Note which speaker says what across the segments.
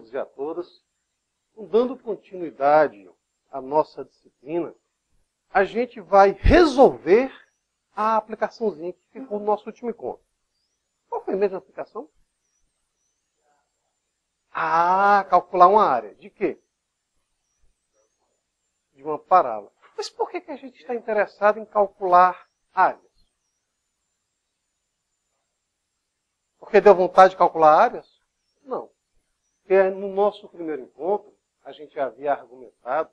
Speaker 1: todos e a todas. Dando continuidade à nossa disciplina, a gente vai resolver a aplicaçãozinha que ficou no nosso último encontro. Qual foi a mesma aplicação? Calcular uma área. De quê? De uma parábola. Mas por que a gente está interessado em calcular áreas? Porque deu vontade de calcular áreas? Não. Porque no nosso primeiro encontro, a gente havia argumentado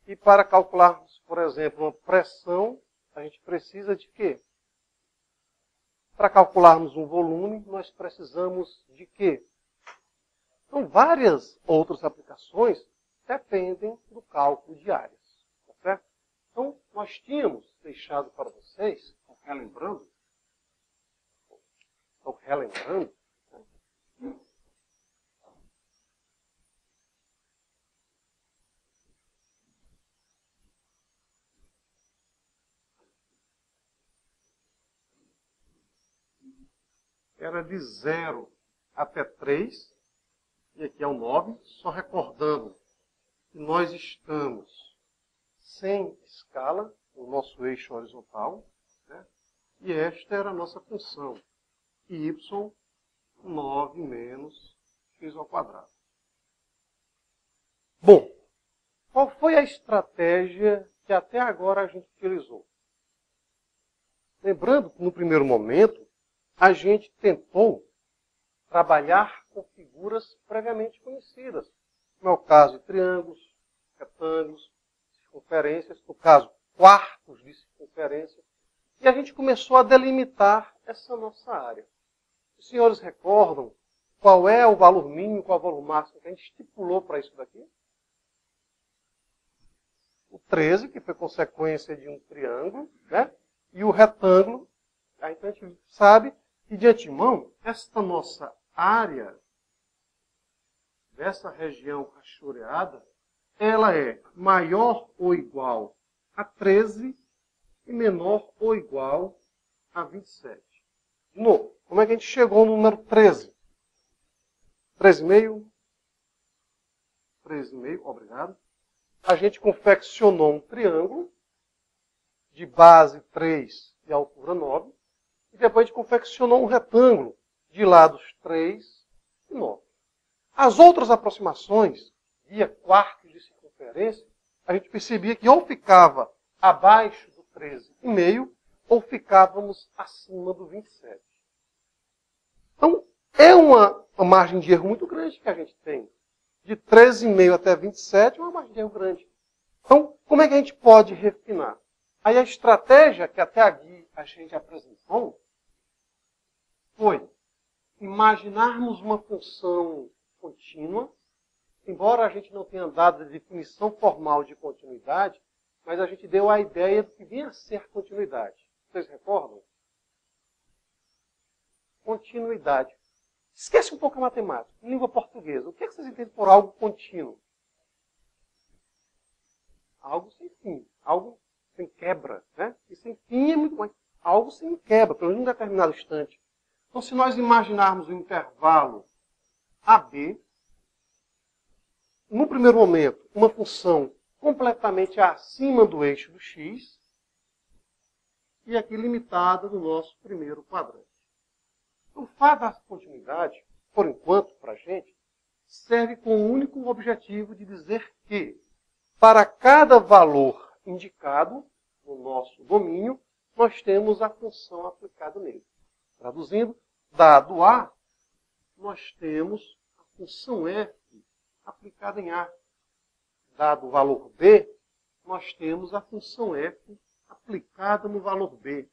Speaker 1: que para calcularmos, por exemplo, uma pressão, a gente precisa de quê? Para calcularmos um volume, nós precisamos de quê? Então, várias outras aplicações dependem do cálculo de áreas. Tá certo? Então, nós tínhamos deixado para vocês, relembrando, era de 0 até 3, e aqui é o 9, só recordando que nós estamos sem escala, no nosso eixo horizontal, né? E esta era a nossa função, y 9 menos x ao quadrado. Bom, qual foi a estratégia que até agora a gente utilizou? Lembrando que no primeiro momento, a gente tentou trabalhar com figuras previamente conhecidas. No meu caso, triângulos, retângulos, circunferências, no caso, quartos de circunferência. E a gente começou a delimitar essa nossa área. Os senhores recordam qual é o valor mínimo, qual é o valor máximo que a gente estipulou para isso daqui? O 13, que foi consequência de um triângulo, né? E o retângulo. Aí então a gente sabe que de antemão, esta nossa área, dessa região cachoreada, ela é maior ou igual a 13 e menor ou igual a 27. De novo, como é que a gente chegou no número 13? 13,5? 13,5, obrigado. A gente confeccionou um triângulo de base 3 e altura 9. E depois a gente confeccionou um retângulo de lados 3 e 9. As outras aproximações, via quartos de circunferência, a gente percebia que ou ficava abaixo do 13,5 ou ficávamos acima do 27. Então, é uma margem de erro muito grande que a gente tem. De 13,5 até 27 é uma margem de erro grande. Então, como é que a gente pode refinar? Aí a estratégia que até aqui a gente apresentou foi imaginarmos uma função contínua, embora a gente não tenha dado a definição formal de continuidade, mas a gente deu a ideia do que vinha a ser continuidade. Vocês recordam? Continuidade. Esquece um pouco a matemática. Em língua portuguesa, o que vocês entendem por algo contínuo? Algo sem fim. Algo sem quebra. Né? E sem fim é muito mais. Algo sem quebra, pelo menos em um determinado instante. Então, se nós imaginarmos um intervalo AB, no primeiro momento, uma função completamente acima do eixo do x, e aqui limitada no nosso primeiro quadrante. O fato da continuidade, por enquanto, para a gente, serve com o único objetivo de dizer que, para cada valor indicado no nosso domínio, nós temos a função aplicada nele. Traduzindo, dado A, nós temos a função f aplicada em A. Dado o valor B, nós temos a função f aplicada no valor B.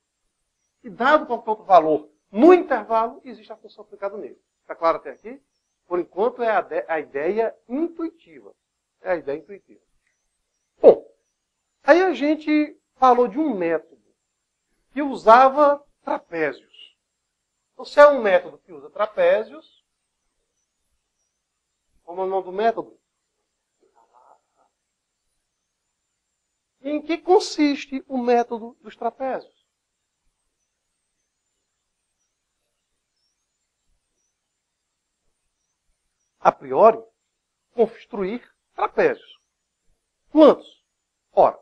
Speaker 1: E dado qualquer outro valor no intervalo, existe a função aplicada nele. Está claro até aqui? Por enquanto, é a ideia intuitiva. É a ideia intuitiva. Bom, aí a gente falou de um método que usava trapézios. Então, se é um método que usa trapézios, como é o nome do método? Em que consiste o método dos trapézios? A priori, construir trapézios. Quantos? Ora,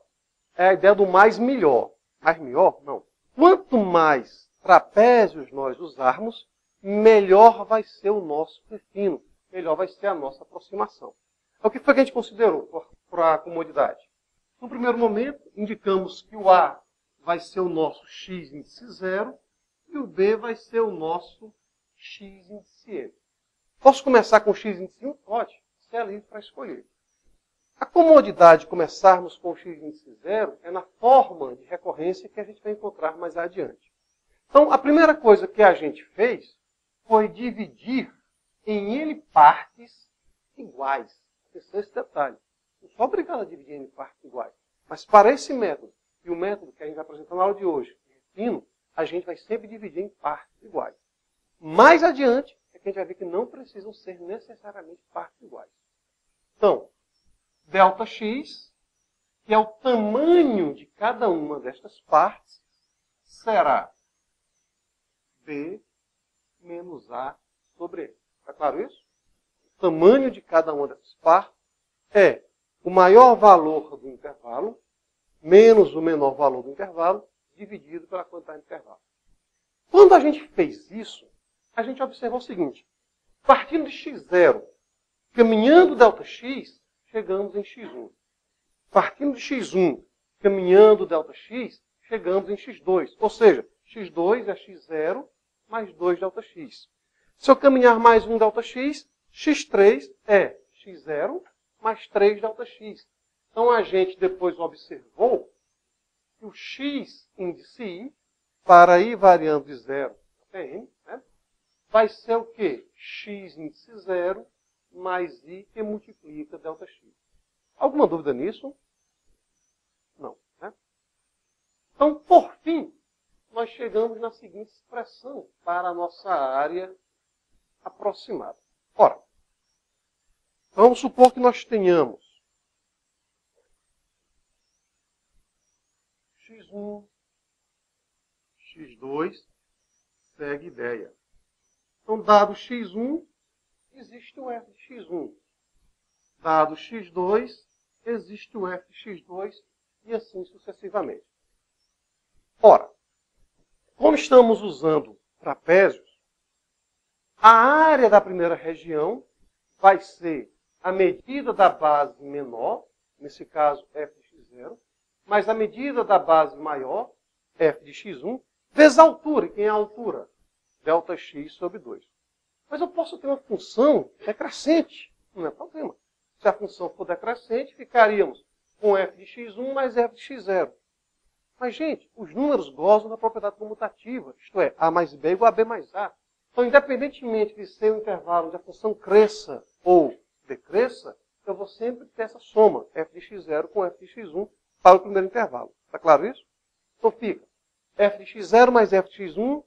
Speaker 1: é a ideia do mais melhor. Mais melhor? Não. Quanto mais trapézios nós usarmos, melhor vai ser o nosso refino, melhor vai ser a nossa aproximação. O que foi que a gente considerou para a comodidade? No primeiro momento, indicamos que o A vai ser o nosso x índice 0 e o B vai ser o nosso x índice n. Posso começar com x índice 1? Pode. Você é livre para escolher. A comodidade de começarmos com o x índice 0 é na forma de recorrência que a gente vai encontrar mais adiante. Então, a primeira coisa que a gente fez foi dividir em n partes iguais. Atenção a esse detalhe. Não sou obrigado a dividir em n partes iguais. Mas para esse método, e o método que a gente vai apresentar na aula de hoje, refino, a gente vai sempre dividir em partes iguais. Mais adiante, é que a gente vai ver que não precisam ser necessariamente partes iguais. Então, ΔX, que é o tamanho de cada uma destas partes, será B menos A sobre N. Está claro isso? O tamanho de cada uma dessas partes é o maior valor do intervalo menos o menor valor do intervalo dividido pela quantidade de intervalo. Quando a gente fez isso, a gente observou o seguinte. Partindo de x0, caminhando ΔX, chegamos em x1. Partindo de x1, caminhando ΔX, chegamos em x2. Ou seja, x2 é x0 mais 2 ΔX. Se eu caminhar mais um ΔX, x3 é x0 mais 3 ΔX. Então a gente depois observou que o x índice i, para ir variando de 0 até n, né, vai ser o quê? X índice 0 mais i que multiplica ΔX. Alguma dúvida nisso? Não. Né? Então, por fim, nós chegamos na seguinte expressão para a nossa área aproximada. Ora, vamos supor que nós tenhamos x1, x2, segue ideia. Então, dado x1, existe o f de x1. Dado x2, existe o f de x2 e assim sucessivamente. Ora, como estamos usando trapézios, a área da primeira região vai ser a medida da base menor, nesse caso f de x0, mais a medida da base maior, f de x1, vezes a altura. E quem é a altura? Δx sobre 2. Mas eu posso ter uma função decrescente. Não é problema. Se a função for decrescente, ficaríamos com f de x1 mais f de x0. Mas, gente, os números gozam da propriedade comutativa. Isto é, a mais b igual a b mais a. Então, independentemente de ser um intervalo onde a função cresça ou decresça, eu vou sempre ter essa soma, f de x0 com f de x1, para o primeiro intervalo. Está claro isso? Então fica f de x0 mais f de x1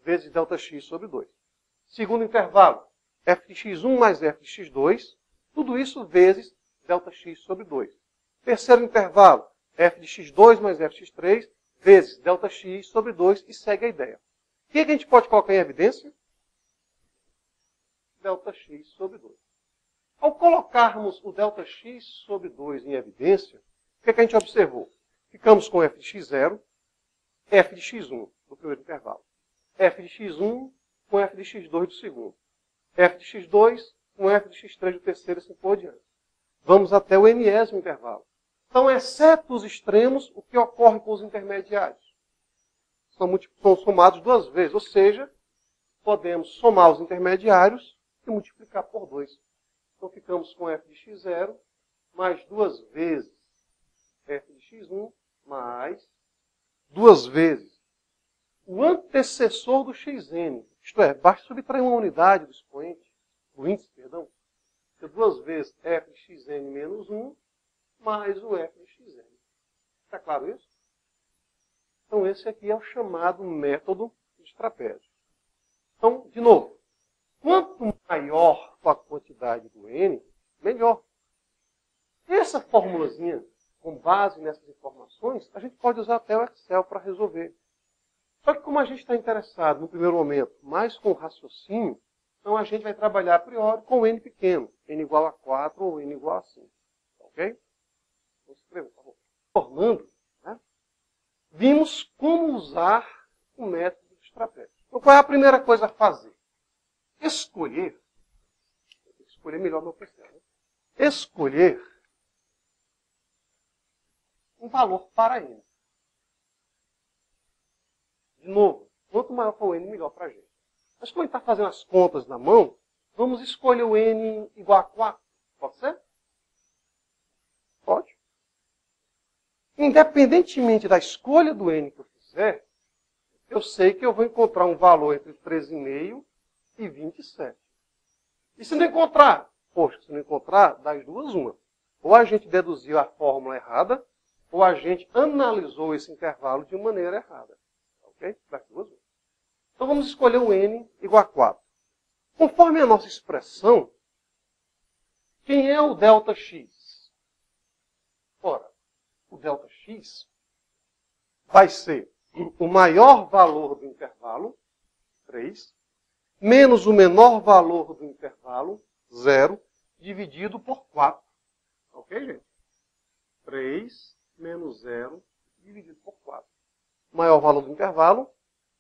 Speaker 1: vezes Δx sobre 2. Segundo intervalo, f de x1 mais f de x2, tudo isso vezes Δx sobre 2. Terceiro intervalo, f de x2 mais f de x3 vezes Δx sobre 2 e segue a ideia. O que a gente pode colocar em evidência? Δx sobre 2. Ao colocarmos o Δx sobre 2 em evidência, o que a gente observou? Ficamos com f de x0, f de x1 do primeiro intervalo, f de x1 com f de x2 do segundo, f de x2 com f de x3 do terceiro e assim por diante. Vamos até o nésimo intervalo. Então, exceto os extremos, o que ocorre com os intermediários? São somados duas vezes, ou seja, podemos somar os intermediários e multiplicar por 2. Então, ficamos com f de x0 mais duas vezes f de x1 mais duas vezes o antecessor do xn. Isto é, basta subtrair uma unidade do expoente, do índice, perdão. Então, duas vezes f de xn menos 1 mais o f de xn. Está claro isso? Então, esse aqui é o chamado método de trapézio. Então, de novo, quanto maior a quantidade do n, melhor. Essa formulazinha, com base nessas informações, a gente pode usar até o Excel para resolver. Só que como a gente está interessado, no primeiro momento, mais com o raciocínio, Então, a gente vai trabalhar a priori com n pequeno. N igual a 4 ou n igual a 5. Ok? Vou escrever, por favor. Formando, né? Vimos como usar o método dos trapézios. Então, qual é a primeira coisa a fazer? Escolher melhor meu PC, né? Escolher um valor para n. De novo, quanto maior for o n, melhor para a gente. Mas como a gente está fazendo as contas na mão, vamos escolher o n igual a 4. Pode ser? Pode. Independentemente da escolha do n que eu fizer, eu sei que eu vou encontrar um valor entre 13,5 e 27. E se não encontrar? Poxa, se não encontrar, das duas, uma. Ou a gente deduziu a fórmula errada, ou a gente analisou esse intervalo de maneira errada. Ok? Das duas, uma. Então vamos escolher o n igual a 4. Conforme a nossa expressão, quem é o ΔX? Ora, o ΔX vai ser o maior valor do intervalo, 3, menos o menor valor do intervalo, 0, dividido por 4. Ok, gente? 3 menos 0 dividido por 4. O maior valor do intervalo,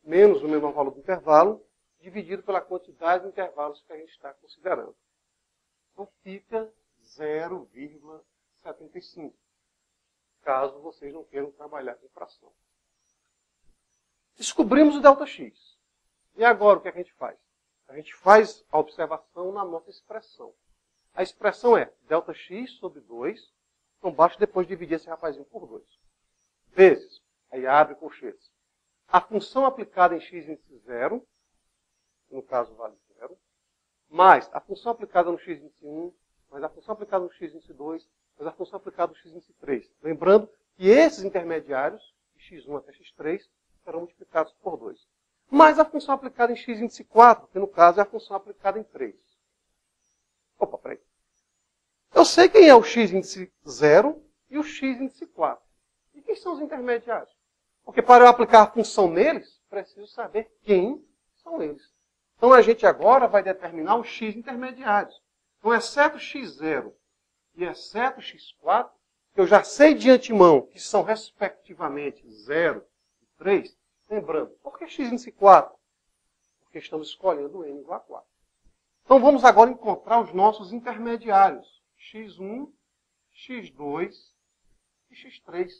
Speaker 1: menos o menor valor do intervalo, dividido pela quantidade de intervalos que a gente está considerando. Então fica 0,75. Caso vocês não queiram trabalhar com fração. Descobrimos o ΔX. E agora o que a gente faz? A gente faz a observação na nossa expressão. A expressão é ΔX sobre 2. Então basta depois dividir esse rapazinho por 2. Vezes, aí abre colchetes. A função aplicada em x índice 0, no caso vale 0, mais a função aplicada no x índice 1, mais a função aplicada no x índice 2, mais a função aplicada no x índice 3. Lembrando que esses intermediários, de x1 até x3, serão multiplicados por 2. Mais a função aplicada em x índice 4, que no caso é a função aplicada em 3. Opa, peraí. Eu sei quem é o x índice 0 e o x índice 4. E quem são os intermediários? Porque para eu aplicar a função neles, preciso saber quem são eles. Então a gente agora vai determinar os x intermediários. Então, exceto x0 e exceto x4, que eu já sei de antemão que são respectivamente 0 e 3, lembrando, por que x índice 4? Porque estamos escolhendo o n igual a 4. Então vamos agora encontrar os nossos intermediários. x1, x2 e x3.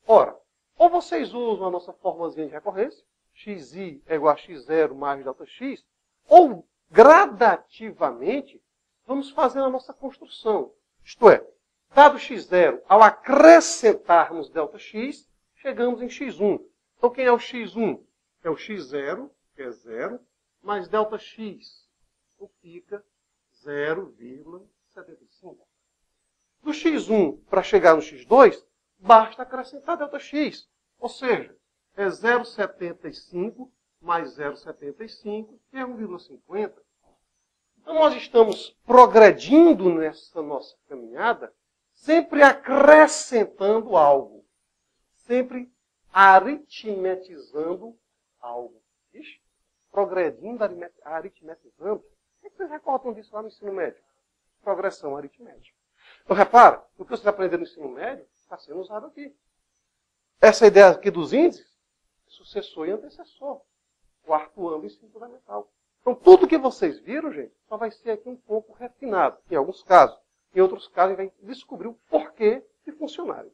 Speaker 1: Ora, ou vocês usam a nossa formazinha de recorrência, xi é igual a x0 mais ΔX, ou gradativamente vamos fazer a nossa construção. Isto é, dado x0, ao acrescentarmos ΔX, chegamos em x1. Então quem é o x1? É o x0, que é 0, mais ΔX, que fica 0,75. Do x1 para chegar no x2, basta acrescentar ΔX. Ou seja, é 0,75 mais 0,75, que é 1,50. Então nós estamos progredindo nessa nossa caminhada, sempre acrescentando algo. Sempre aritmetizando algo. Ixi, progredindo, aritmetizando. O que vocês recordam disso lá no ensino médio? Progressão aritmética. Então, repara, o que vocês aprenderam no ensino médio está sendo usado aqui. Essa ideia aqui dos índices, sucessor e antecessor. Quarto ano do ensino fundamental. Então, tudo que vocês viram, gente, só vai ser aqui um pouco refinado, em alguns casos. Em outros casos, a gente vai descobrir o porquê de funcionarem.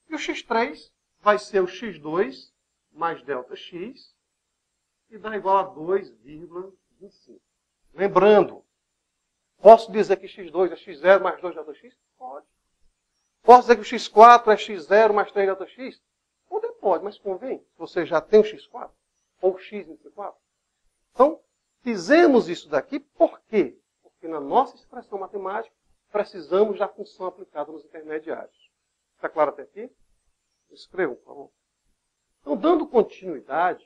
Speaker 1: E o x3 vai ser o x2 mais ΔX, e dá igual a 2,25. Lembrando, posso dizer que x2 é x0 mais 2 ΔX? Pode. Posso dizer que o x4 é x0 mais 3 ΔX? Pode, mas convém. Você já tem o x4? Ou o x índice 4? Então, fizemos isso daqui por quê? Porque na nossa expressão matemática, precisamos da função aplicada nos intermediários. Está claro até aqui? Escrevam, por favor. Então, dando continuidade,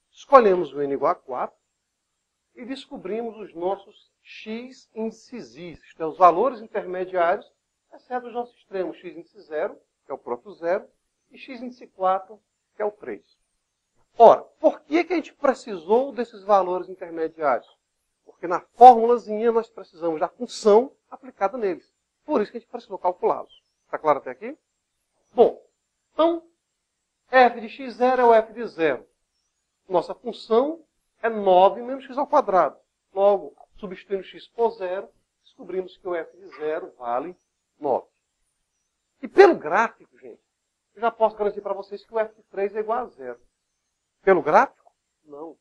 Speaker 1: escolhemos o n igual a 4 e descobrimos os nossos x índices i, isto é, os valores intermediários, exceto os nossos extremos, x índice 0, que é o próprio 0, e x índice 4, que é o 3. Ora, por que a gente precisou desses valores intermediários? Porque Porque na formulazinha nós precisamos da função aplicada neles. Por isso que a gente precisou calculá-los. Está claro até aqui? Bom, então, f de x0 é o f de 0. Nossa função é 9 menos x ao quadrado. Logo, substituindo x por 0, descobrimos que o f de 0 vale 9. E pelo gráfico, gente, eu já posso garantir para vocês que o f de 3 é igual a 0. Pelo gráfico? Não.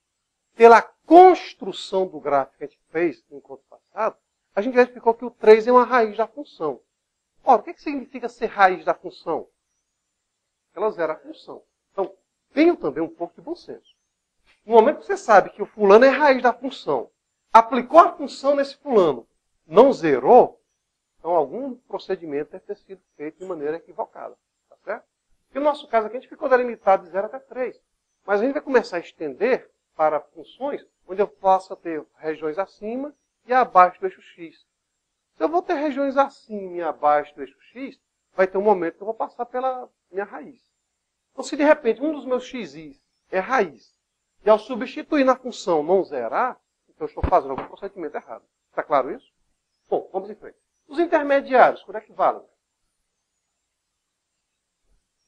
Speaker 1: Pela construção do gráfico que a gente fez no encontro passado, a gente verificou que o 3 é uma raiz da função. Ora, o que significa ser raiz da função? Ela zera a função. Então, tenham também um pouco de bom senso. No momento que você sabe que o fulano é raiz da função, aplicou a função nesse fulano, não zerou, então algum procedimento deve ter sido feito de maneira equivocada. Tá certo? E no nosso caso aqui, a gente ficou delimitado de 0 até 3. Mas a gente vai começar a estender para funções onde eu possa ter regiões acima e abaixo do eixo x. Se eu vou ter regiões acima e abaixo do eixo x, vai ter um momento que eu vou passar pela minha raiz. Então, se de repente um dos meus xis é raiz, e ao substituir na função não zerar, então eu estou fazendo algum procedimento errado. Está claro isso? Bom, vamos em frente. Os intermediários, quando é que valem?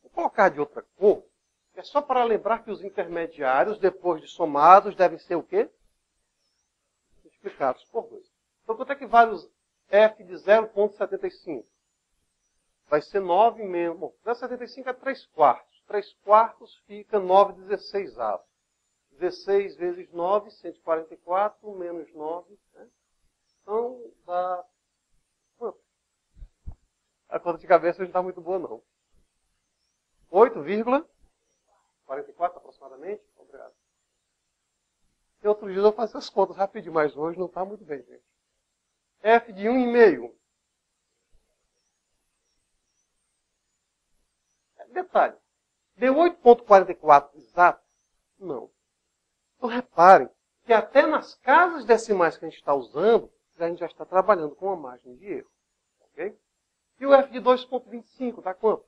Speaker 1: Vou colocar de outra cor. É só para lembrar que os intermediários, depois de somados, devem ser o quê? Multiplicados por 2. Então, quanto é que vale os f de 0,75? Vai ser 9 menos... Bom, 0,75 é 3 quartos. 3 quartos fica 9/16. 16 vezes 9, 144, menos 9. Né? Então, dá... A conta de cabeça não está muito boa, não. 8,44 aproximadamente. Obrigado. E outro dia eu vou fazer as contas rapidinho, mas hoje não está muito bem, gente. F de 1,5. Detalhe. Deu 8,44 exato? Não. Então reparem que até nas casas decimais que a gente está usando, a gente já está trabalhando com uma margem de erro. Ok? E o F de 2,25 dá quanto?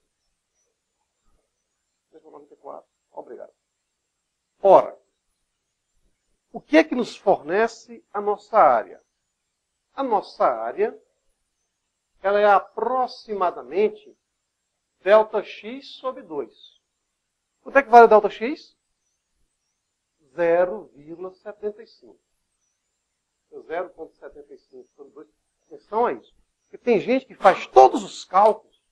Speaker 1: 2,94. Obrigado. Ora, o que é que nos fornece a nossa área? A nossa área, ela é aproximadamente ΔX sobre 2. Quanto é que vale o ΔX? 0,75. 0,75 sobre 2. Atenção a isso. Porque tem gente que faz todos os cálculos,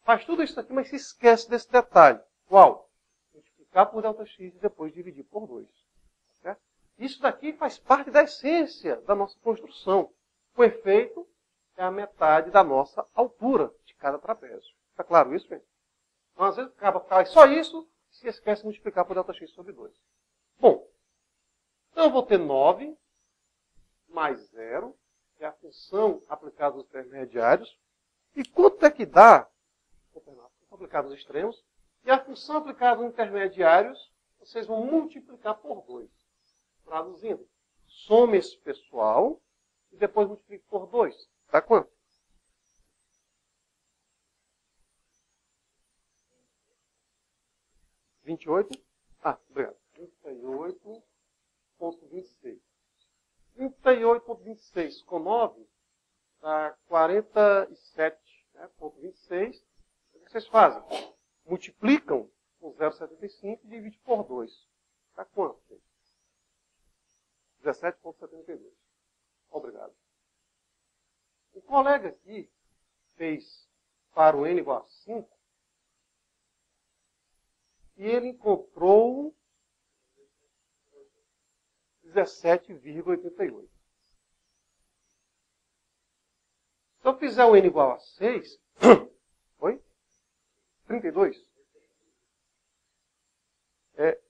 Speaker 1: faz tudo isso aqui, mas se esquece desse detalhe. Qual? Multiplicar por ΔX e depois dividir por 2. Certo? Isso daqui faz parte da essência da nossa construção. O efeito é a metade da nossa altura de cada trapézio. Está claro isso, gente? Então, às vezes, faz só isso e se esquece de multiplicar por ΔX sobre 2. Bom, então eu vou ter 9 mais 0, que é a função aplicada aos intermediários. E quanto é que dá? Aplicada aos extremos. E a função aplicada aos intermediários, vocês vão multiplicar por 2. Traduzindo, some esse pessoal e depois multiplique por 2. Dá quanto? 28? Ah, obrigado. 38,26. 38,26 com 9 dá 47,26. O que vocês fazem? Multiplicam com 0,75 e dividem por 2. Dá quanto? 17,72. Obrigado. O colega aqui fez para o n igual a 5 e ele encontrou 17,88. Se eu fizer o n igual a 6, oi? 32?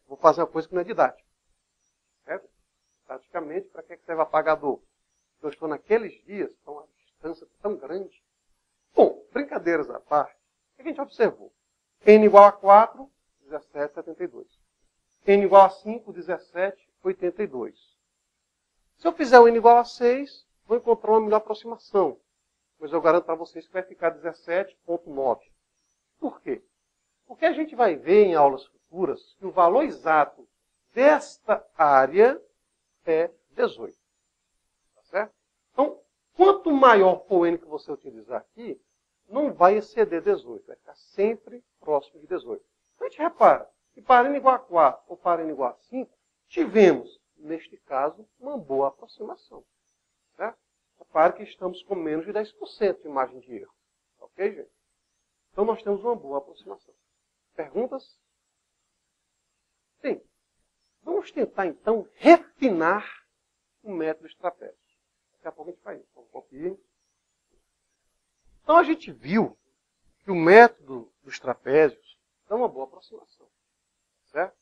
Speaker 1: Vou fazer uma coisa que não é didática. Certo? Praticamente, para que serve apagador? Eu estou naqueles dias, então a distância tão grande. Bom, brincadeiras à parte, o que a gente observou? N igual a 4, 17,72. N igual a 5, 17,82. Se eu fizer o n igual a 6, vou encontrar uma melhor aproximação. Mas eu garanto para vocês que vai ficar 17,9. Por quê? Porque a gente vai ver em aulas futuras que o valor exato desta área é 18. Certo? Então, quanto maior for o n que você utilizar aqui, não vai exceder 18. Vai ficar sempre próximo de 18. Então, a gente repara que para n igual a 4 ou para n igual a 5, tivemos, neste caso, uma boa aproximação. Certo? Repare que estamos com menos de 10% de margem de erro. Ok, gente? Então, nós temos uma boa aproximação. Perguntas? Sim. Vamos tentar, então, refinar o método estratégico. Daqui a pouco a gente faz isso. Vamos copiar. Então, a gente viu que o método dos trapézios dá uma boa aproximação. Certo?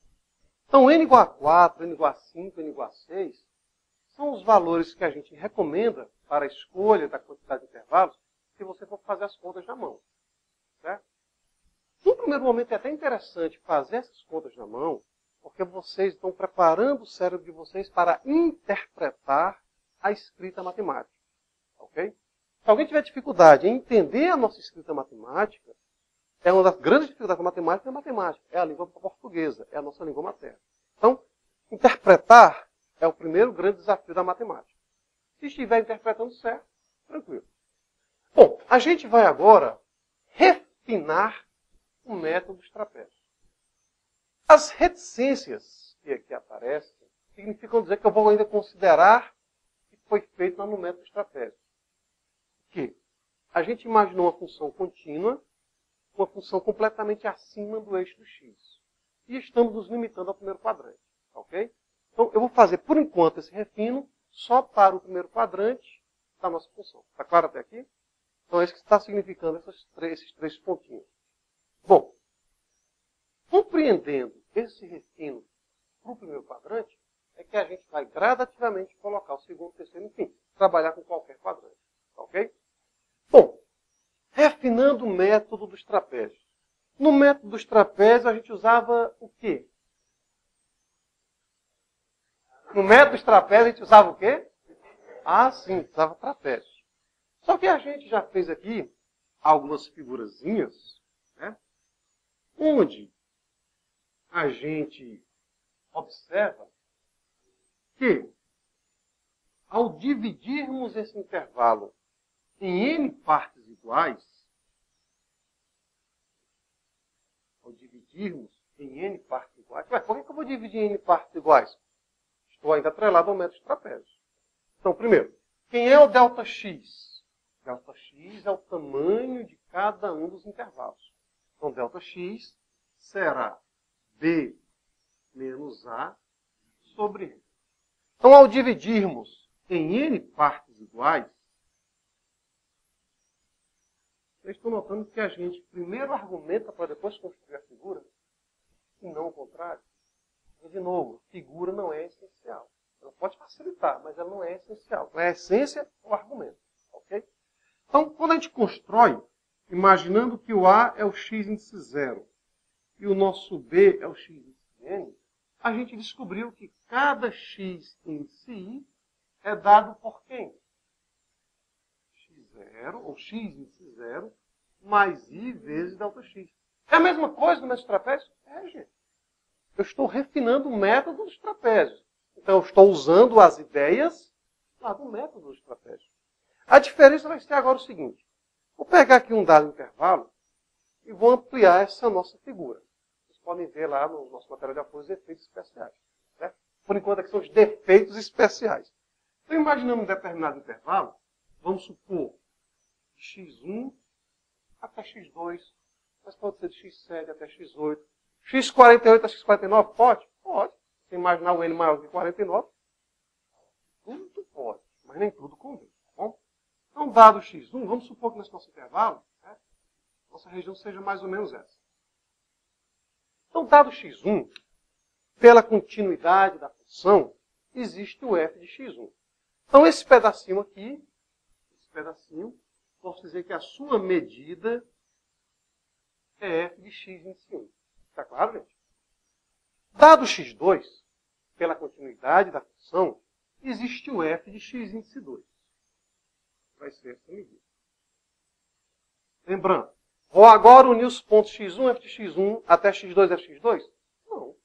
Speaker 1: Então, n igual a 4, n igual a 5, n igual a 6, são os valores que a gente recomenda para a escolha da quantidade de intervalos se você for fazer as contas na mão. Certo? No primeiro momento é até interessante fazer essas contas na mão, porque vocês estão preparando o cérebro de vocês para interpretar a escrita matemática. Ok? Se alguém tiver dificuldade em entender a nossa escrita matemática, é uma das grandes dificuldades da matemática é a matemática. É a língua portuguesa, é a nossa língua materna. Então, interpretar é o primeiro grande desafio da matemática. Se estiver interpretando certo, tranquilo. Bom, a gente vai agora refinar o método dos trapézios. As reticências que aqui aparecem significam dizer que eu vou ainda considerar que foi feito no método dos trapézios. Que a gente imaginou uma função contínua, uma função completamente acima do eixo do x. E estamos nos limitando ao primeiro quadrante. Ok? Então, eu vou fazer, por enquanto, esse refino só para o primeiro quadrante da nossa função. Está claro até aqui? Então, é isso que está significando esses três pontinhos. Bom, compreendendo esse refino para o primeiro quadrante, é que a gente vai gradativamente colocar o segundo, terceiro, enfim, trabalhar com qualquer quadrante. Ok? Bom, refinando o método dos trapézios. No método dos trapézios, a gente usava o quê? No método dos trapézios, a gente usava o quê? Ah, sim, usava trapézios. Só que a gente já fez aqui algumas figurazinhas, né? Onde a gente observa que, ao dividirmos esse intervalo em n partes iguais, ué, por que eu vou dividir em n partes iguais? Estou ainda atrelado ao método de trapézios. Então, primeiro, quem é o ΔX? ΔX é o tamanho de cada um dos intervalos. Então, ΔX será B menos A sobre N. Então, ao dividirmos em n partes iguais, vocês estão notando que a gente primeiro argumenta para depois construir a figura, e não o contrário. E, de novo, figura não é essencial. Ela pode facilitar, mas ela não é essencial. A essência é o argumento. Ok? Então, quando a gente constrói, imaginando que o A é o x índice 0 e o nosso B é o x índice n, a gente descobriu que cada x índice i é dado por quem? x0, ou x índice 0, mais i vezes ΔX. É a mesma coisa no método dos trapézios? É, gente. Eu estou refinando o método dos trapézios. Então, eu estou usando as ideias lá do método dos trapézios. A diferença vai ser agora o seguinte. Vou pegar aqui um dado intervalo e vou ampliar essa nossa figura. Vocês podem ver lá no nosso material de apoio os efeitos especiais. Certo? Por enquanto, aqui são os defeitos especiais. Então, imaginando um determinado intervalo, vamos supor de x1 até x2, mas pode ser de x7 até x8, x48 até x49, pode? Pode. Se imaginar o n maior que 49, tudo pode, mas nem tudo convém. Tá bom? Então, dado x1, vamos supor que nesse nosso intervalo, né, nossa região seja mais ou menos essa. Então, dado x1, pela continuidade da função, existe o f de x1. Então, esse pedacinho aqui, posso dizer que a sua medida é f de x índice 1. Está claro, gente? Dado x2, pela continuidade da função, existe o f de x índice 2. Vai ser essa medida. Lembrando, vou agora unir os pontos x1, f de x1 até x2, f de x2? Não.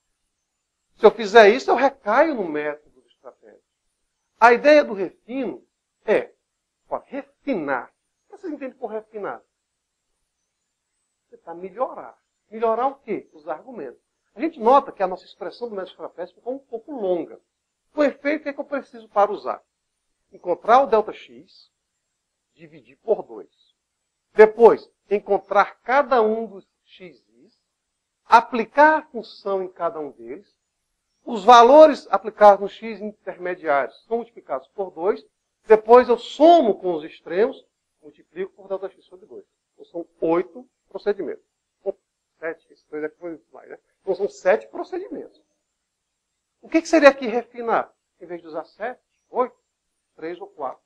Speaker 1: Se eu fizer isso, eu recaio no método dos trapézios. A ideia do refino refinar. O que vocês entendem por refinar? Você está melhorar. Melhorar o quê? Os argumentos. A gente nota que a nossa expressão do método trapézio ficou um pouco longa. Com efeito, o que é que eu preciso para usar? Encontrar o ΔX, dividir por 2. Depois, encontrar cada um dos x's, aplicar a função em cada um deles, os valores aplicados nos x intermediários são multiplicados por 2, depois eu somo com os extremos, multiplico por ΔX sobre 2. Então são 8 procedimentos. 7, esse 2 é que foi mais, né? Então são 7 procedimentos. O que seria aqui refinar? Em vez de usar 7, 8, 3 ou 4.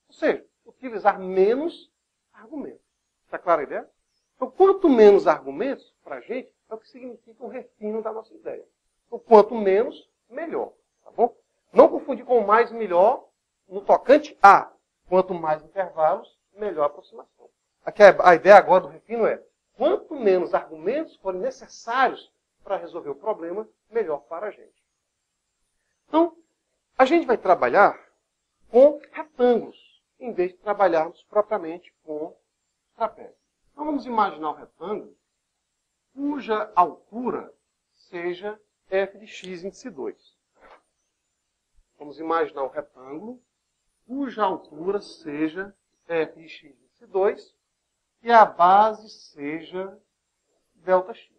Speaker 1: Ou seja, utilizar menos argumentos. Está clara a ideia? Então, quanto menos argumentos para a gente, é o que significa um refino da nossa ideia. Então, quanto menos, melhor. Tá bom? Não confundir com mais melhor no tocante a. Quanto mais intervalos, melhor a aproximação. Aqui a ideia agora do refino é, quanto menos argumentos forem necessários para resolver o problema, melhor para a gente. Então, a gente vai trabalhar com retângulos, em vez de trabalharmos propriamente com trapézio. Então, vamos imaginar um retângulo cuja altura seja f de x índice 2. Vamos imaginar um retângulo cuja altura seja f de x índice 2 e a base seja ΔX.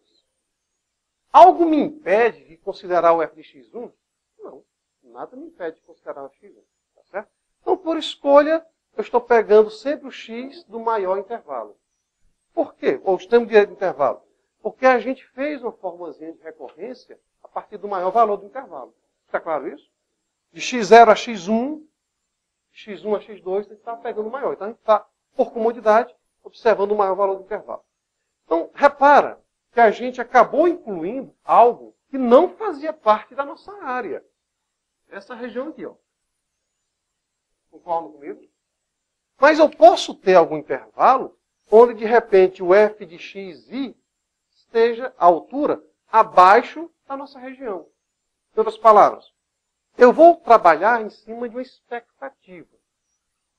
Speaker 1: Algo me impede de considerar o f de x1? Não, nada me impede de considerar o f de x1. Tá certo? Então, por escolha, eu estou pegando sempre o x do maior intervalo. Por quê? Ou extremo direito do intervalo? Porque a gente fez uma formulazinha de recorrência a partir do maior valor do intervalo. Está claro isso? De x0 a x1, x1 a x2, a gente está pegando o maior. Então, a gente está, por comodidade, observando o maior valor do intervalo. Então, repara que a gente acabou incluindo algo que não fazia parte da nossa área. Essa região aqui, ó. Concordam comigo? Mas eu posso ter algum intervalo onde, de repente, o f de xi esteja a altura abaixo da nossa região. Em outras palavras, eu vou trabalhar em cima de uma expectativa.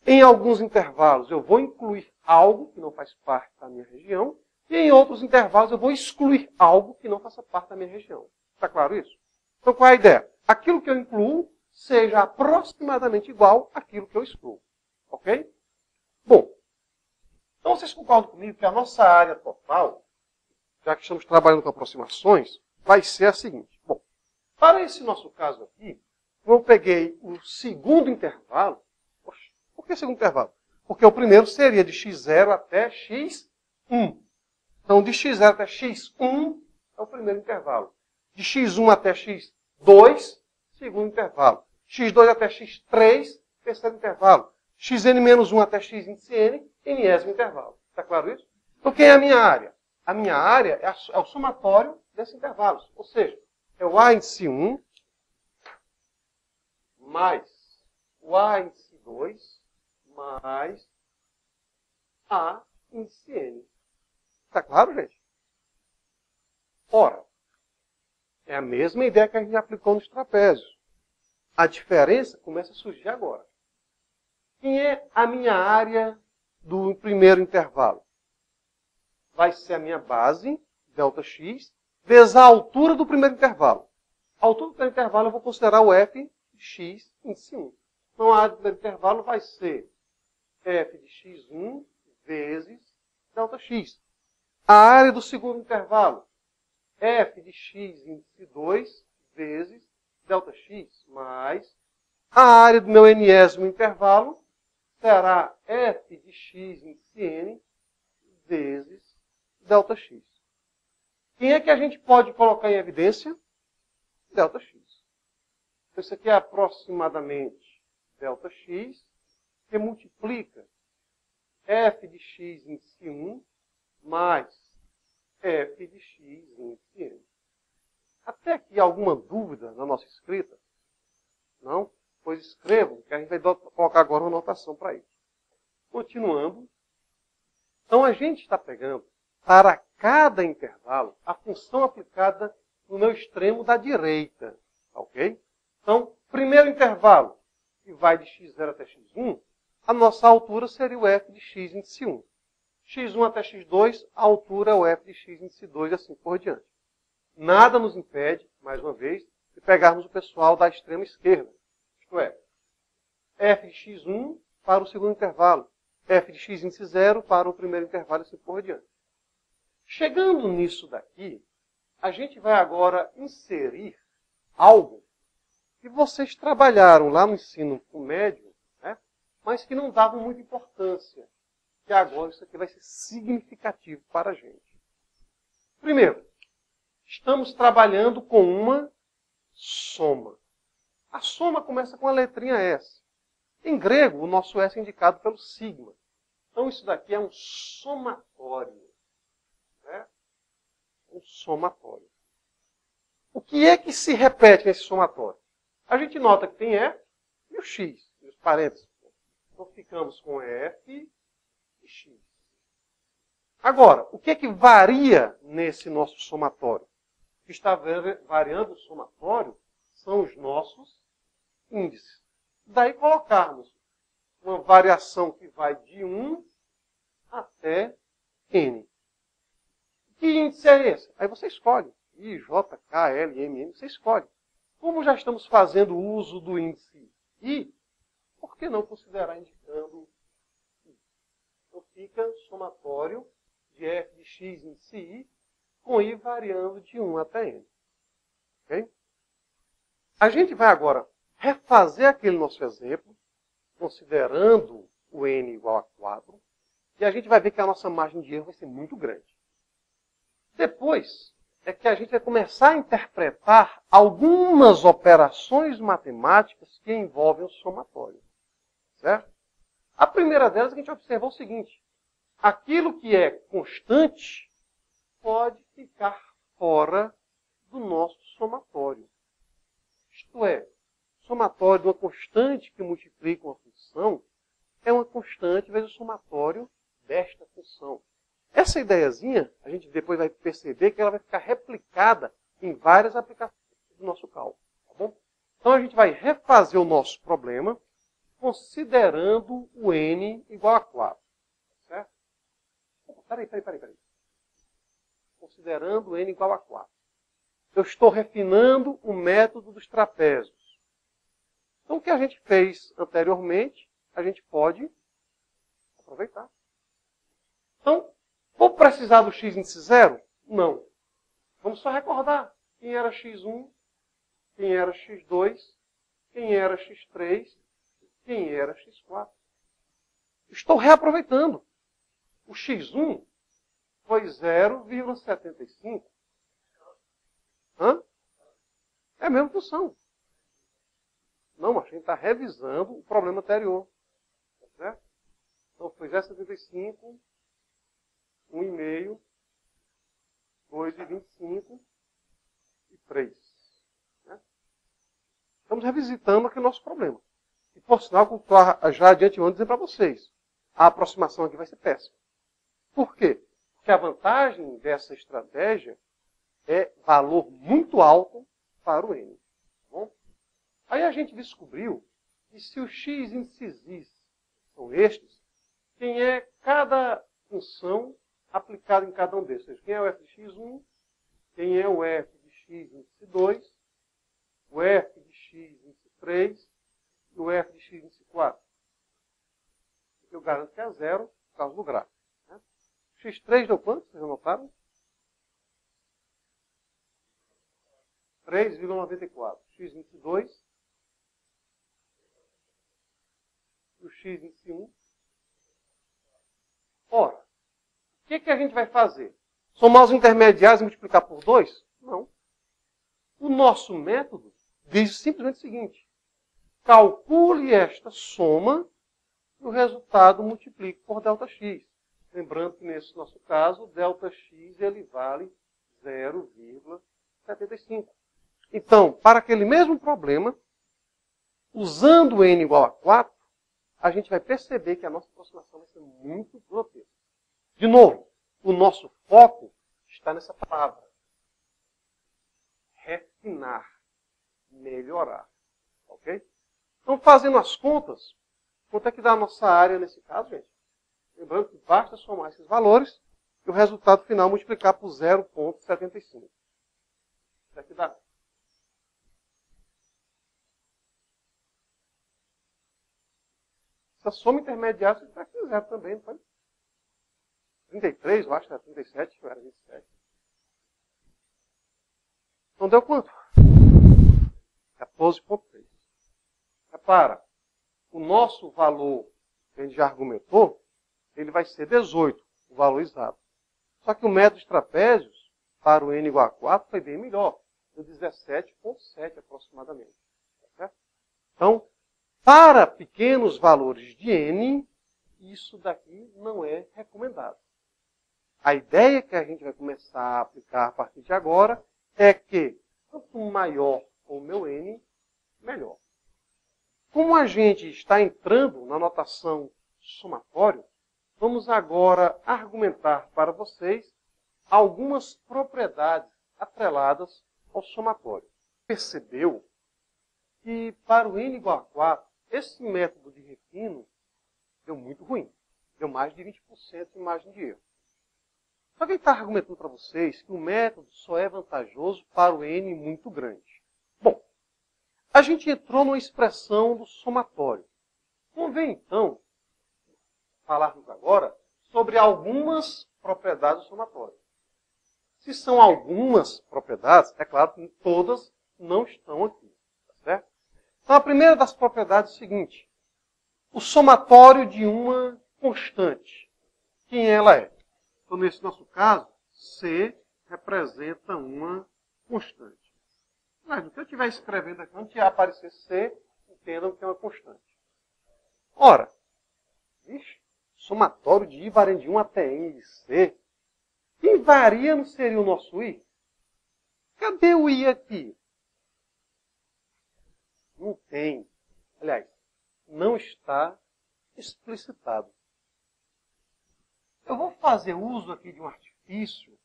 Speaker 1: Em alguns intervalos, eu vou incluir algo que não faz parte da minha região, e em outros intervalos, eu vou excluir algo que não faça parte da minha região. Está claro isso? Então, qual é a ideia? Aquilo que eu incluo seja aproximadamente igual àquilo que eu excluo. Ok? Bom, então vocês concordam comigo que a nossa área total, já que estamos trabalhando com aproximações, vai ser a seguinte. Bom, para esse nosso caso aqui, eu peguei o segundo intervalo. Poxa, por que segundo intervalo? Porque o primeiro seria de x0 até x1. Então, de x0 até x1 é o primeiro intervalo. De x1 até x2, segundo intervalo. x2 até x3, terceiro intervalo. xn-1 até x índice n, nésimo intervalo. Está claro isso? Então, quem é a minha área? A minha área é o somatório desses intervalos. Ou seja, é o a índice 1 mais o a índice 2 mais a índice n. Está claro, gente? Ora, é a mesma ideia que a gente aplicou nos trapézios. A diferença começa a surgir agora. Quem é a minha área do primeiro intervalo? Vai ser a minha base, ΔX, vezes a altura do primeiro intervalo. A altura do primeiro intervalo eu vou considerar o f de x índice 1. Então, a área do primeiro intervalo vai ser f de x1 vezes ΔX. A área do segundo intervalo, f de x índice 2 vezes ΔX, mais a área do meu nésimo intervalo será f de x índice n vezes ΔX. Quem é que a gente pode colocar em evidência? ΔX. Então, isso aqui é aproximadamente ΔX, que multiplica f de x índice 1 mais f de x índice n. Até aqui alguma dúvida na nossa escrita? Não? Pois escrevam, que a gente vai colocar agora uma anotação para isso. Continuando. Então, a gente está pegando, para cada intervalo, a função aplicada no meu extremo da direita. Ok? Então, primeiro intervalo, que vai de x0 até x1, a nossa altura seria o f de x índice 1. x1 até x2, a altura é o f de x índice 2 e assim por diante. Nada nos impede, mais uma vez, de pegarmos o pessoal da extrema esquerda. Isto é, f de x1 para o segundo intervalo, f de x índice 0 para o primeiro intervalo e assim por diante. Chegando nisso daqui, a gente vai agora inserir algo que vocês trabalharam lá no ensino médio, né, mas que não davam muita importância. Que agora isso aqui vai ser significativo para a gente. Primeiro, estamos trabalhando com uma soma. A soma começa com a letrinha S. Em grego, o nosso S é indicado pelo sigma. Então isso daqui é um somatório. Né? Um somatório. O que é que se repete nesse somatório? A gente nota que tem F e o X, e os parênteses. Então ficamos com F e X. Agora, o que é que varia nesse nosso somatório? O que está variando o somatório são os nossos índices. Daí colocarmos uma variação que vai de 1 até N. Que índice é esse? Aí você escolhe. I, J, K, L, M, N, você escolhe. Como já estamos fazendo uso do índice I, por que não considerar indicando I? Então fica somatório de f de x índice I, com I variando de 1 até N. Okay? A gente vai agora refazer aquele nosso exemplo, considerando o N igual a 4, e a gente vai ver que a nossa margem de erro vai ser muito grande. Depois é que a gente vai começar a interpretar algumas operações matemáticas que envolvem o somatório. Certo? A primeira delas é que a gente observou o seguinte: aquilo que é constante pode ficar fora do nosso somatório. Isto é, o somatório de uma constante que multiplica uma função é uma constante vezes o somatório desta função. Essa ideiazinha, a gente depois vai perceber que ela vai ficar replicada em várias aplicações do nosso cálculo. Tá bom? Então a gente vai refazer o nosso problema considerando o N igual a 4. Certo? Peraí. Considerando o N igual a 4. Eu estou refinando o método dos trapézios. Então o que a gente fez anteriormente, a gente pode aproveitar. Então, vou precisar do x índice 0? Não. Vamos só recordar quem era x1, quem era x2, quem era x3, quem era x4. Estou reaproveitando. O x1 foi 0,75. Hã? É a mesma função. Não, a gente está revisando o problema anterior. Tá certo? Então foi 0,75, 1,5, 2,25 e 3. Né? Estamos revisitando aqui o nosso problema. E, por sinal, como estou já de antemão dizendo para vocês, a aproximação aqui vai ser péssima. Por quê? Porque a vantagem dessa estratégia é valor muito alto para o N. Tá bom? Aí a gente descobriu que se os x índices são estes, quem é cada função aplicada em cada um desses? Ou seja, quem é o f de x1, quem é o f de x índice 2, o f de x índice 3 e o f de x índice 4. Eu garanto que é zero por causa do gráfico. Né? x3 deu quanto? Vocês anotaram? 3,94. X índice 2 e o x índice 1. Ora, o que a gente vai fazer? Somar os intermediários e multiplicar por 2? Não. O nosso método diz simplesmente o seguinte: calcule esta soma e o resultado multiplique por ΔX. Lembrando que nesse nosso caso, ΔX ele vale 0,75. Então, para aquele mesmo problema, usando o N igual a 4, a gente vai perceber que a nossa aproximação vai ser muito grotesca. De novo, o nosso foco está nessa palavra. Refinar. Melhorar. Ok? Então, fazendo as contas, Quanto é que dá a nossa área nesse caso, gente? Lembrando que basta somar esses valores e o resultado final multiplicar por 0,75. Isso aqui dá. Essa soma intermediária você está aqui zero também, não foi? 33, eu acho que era 37, eu era 27. Então deu quanto? 14,3. Repara, o nosso valor, que a gente já argumentou, ele vai ser 18, o valor exato. Só que o método de trapézios, para o n igual a 4, foi bem melhor. Deu 17,7 aproximadamente. Tá certo? Então, para pequenos valores de n, isso daqui não é recomendado. A ideia que a gente vai começar a aplicar a partir de agora é que, quanto maior for o meu n, melhor. Como a gente está entrando na notação somatório, vamos agora argumentar para vocês algumas propriedades atreladas ao somatório. Percebeu que para o n igual a 4, esse método de refino deu muito ruim. Deu mais de 20% de margem de erro. Só que ele está argumentando para vocês que o método só é vantajoso para o n muito grande. Bom, a gente entrou numa expressão do somatório. Vamos ver então, falarmos agora, sobre algumas propriedades do somatório. Se são algumas propriedades, é claro que todas não estão aqui. Tá certo? Então a primeira das propriedades é a seguinte. O somatório de uma constante. Quem ela é? Então, nesse nosso caso, C representa uma constante. Mas, no que eu estiver escrevendo aqui, onde aparecer C, entendam que é uma constante. Ora, somatório de I varendo de 1 até N de C, quem varia não seria o nosso I? Cadê o I aqui? Não tem. Aliás, não está explicitado. Eu vou fazer uso aqui de um artifício,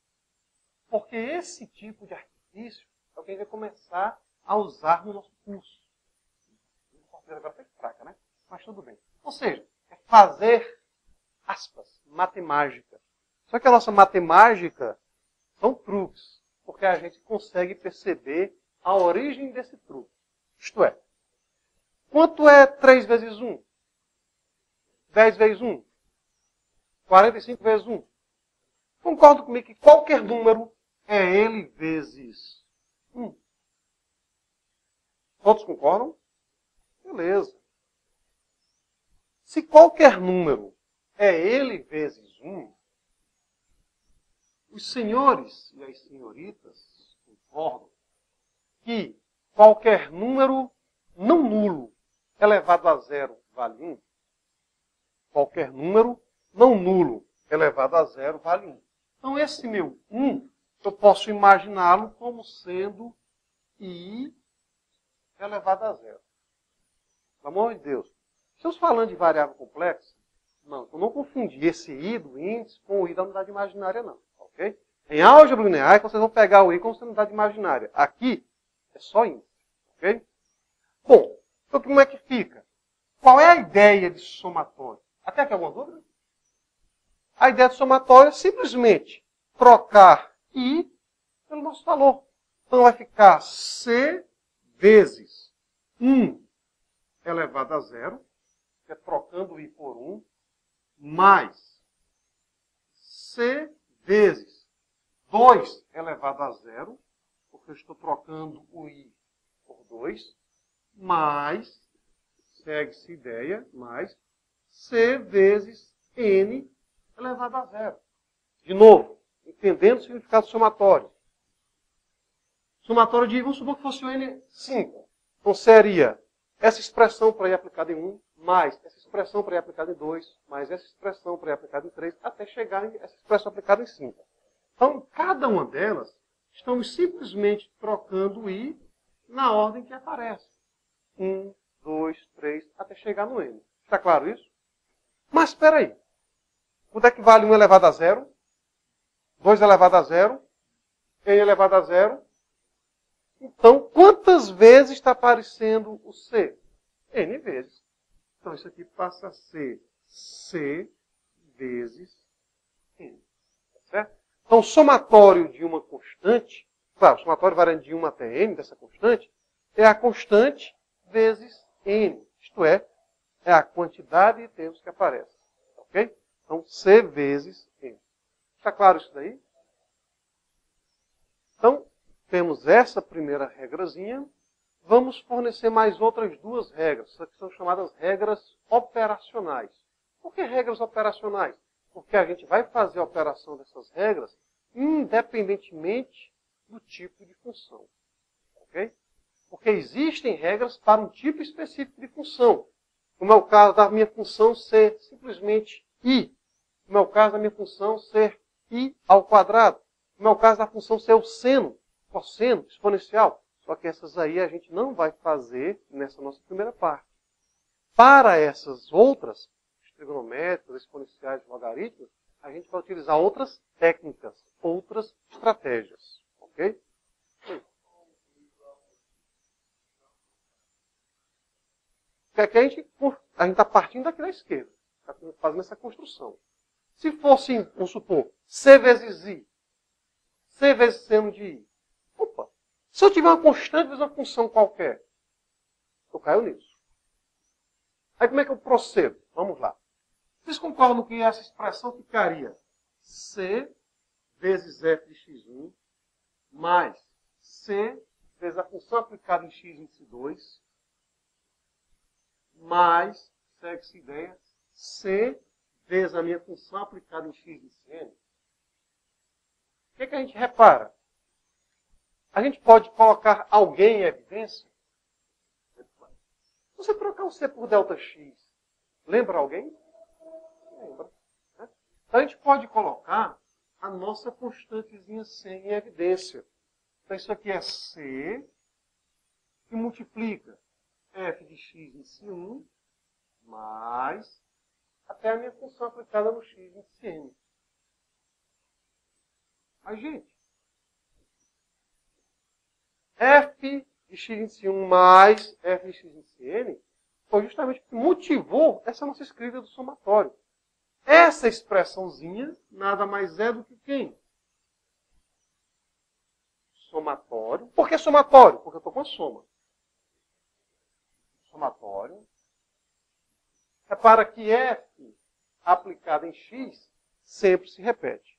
Speaker 1: porque esse tipo de artifício é o que a gente vai começar a usar no nosso curso. O português agora foi fraca, né? Mas tudo bem. Ou seja, é fazer, aspas, matemática. Só que a nossa matemática são truques, porque a gente consegue perceber a origem desse truque. Isto é, quanto é 3 vezes 1? 10 vezes 1? 45 vezes 1? Concordo comigo que qualquer número é ele vezes 1. Todos concordam? Beleza. Se qualquer número é ele vezes 1, os senhores e as senhoritas concordam que qualquer número não nulo elevado a zero vale 1. Qualquer número não nulo elevado a zero vale 1. Então, esse meu 1, eu posso imaginá-lo como sendo I elevado a zero. Pelo amor de Deus. Estamos falando de variável complexa? Não, eu não confundi esse I do índice com o I da unidade imaginária, não. Ok? Em álgebra linear, vocês vão pegar o I como sendo unidade imaginária. Aqui é só índice. Ok? Bom, então como é que fica? Qual é a ideia de somatório? Até aqui alguma dúvida? A ideia de somatório é simplesmente trocar I pelo nosso valor. Então vai ficar C vezes 1 elevado a zero, que é trocando I por 1, mais C vezes 2 elevado a zero, porque eu estou trocando o I por 2, mais, segue-se ideia, mais C vezes N elevado a zero. De novo, entendendo o significado somatório. Somatório de I, vamos supor que fosse o N5. Então seria essa expressão para I aplicada em 1, mais essa expressão para I aplicada em 2, mais essa expressão para I aplicada em 3, até chegar em essa expressão aplicada em 5. Então, cada uma delas, estamos simplesmente trocando I na ordem que aparece. 1, 2, 3, até chegar no N. Está claro isso? Mas espera aí. Quanto é que vale 1 elevado a zero? 2 elevado a zero? N elevado a zero? Então, quantas vezes está aparecendo o C? N vezes. Então, isso aqui passa a ser C vezes N. Certo? Então, o somatório de uma constante, claro, o somatório variando de 1 até N dessa constante, é a constante vezes N. Isto é a quantidade de termos que aparece. Ok? Então, C vezes N. Está claro isso daí? Então, temos essa primeira regrazinha. Vamos fornecer mais outras duas regras, que são chamadas regras operacionais. Por que regras operacionais? Porque a gente vai fazer a operação dessas regras independentemente do tipo de função. Ok? Porque existem regras para um tipo específico de função. Como é o caso da minha função ser simplesmente I. Como é o caso da minha função ser I ao quadrado. Como é o caso da função ser o seno, cosseno, exponencial. Só que essas aí a gente não vai fazer nessa nossa primeira parte. Para essas outras, trigonométricas, exponenciais, logaritmos, a gente vai utilizar outras técnicas, outras estratégias. Ok? Porque aqui a gente está partindo daqui da esquerda. Está fazendo essa construção. Se fosse, vamos supor, C vezes I, C vezes seno de I. Opa! Se eu tiver uma constante vezes uma função qualquer, eu caio nisso. Aí como é que eu procedo? Vamos lá. Vocês concordam que essa expressão ficaria C vezes f de x1 mais C vezes a função aplicada em x índice 2 mais, segue-se ideia, C vezes a minha função aplicada em x índice n. O que a gente repara? A gente pode colocar alguém em evidência? Se você trocar o C por ΔX, lembra alguém? Lembra. Né? Então a gente pode colocar a nossa constantezinha C em evidência. Então isso aqui é C que multiplica f de x índice 1 mais até a minha função aplicada no x índice n. Mas, gente, f de x índice 1 mais f de x índice n foi justamente o que motivou essa nossa escrita do somatório. Essa expressãozinha nada mais é do que quem? Somatório. Por que somatório? Porque eu estou com a soma. Somatório. Repara que f aplicado em x sempre se repete.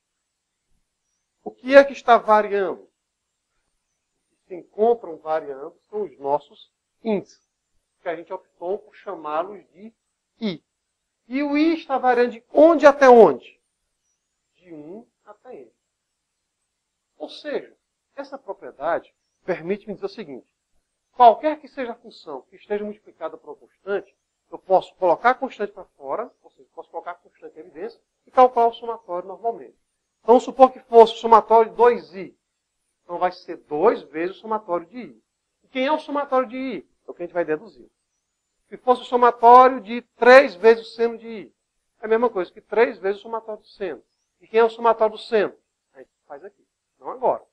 Speaker 1: O que é que está variando? O que se encontram variando são os nossos índices, que a gente optou por chamá-los de i. E o i está variando de onde até onde? De 1 até n. Ou seja, essa propriedade permite-me dizer o seguinte: qualquer que seja a função que esteja multiplicada por uma constante, eu posso colocar a constante para fora, ou seja, posso colocar a constante em evidência e calcular o somatório normalmente. Então, vamos supor que fosse o somatório de 2i. Então, vai ser 2 vezes o somatório de i. E quem é o somatório de i? É o que a gente vai deduzir. Se fosse o somatório de 3 vezes o seno de i, é a mesma coisa que 3 vezes o somatório do seno. E quem é o somatório do seno? A gente faz aqui. Não agora.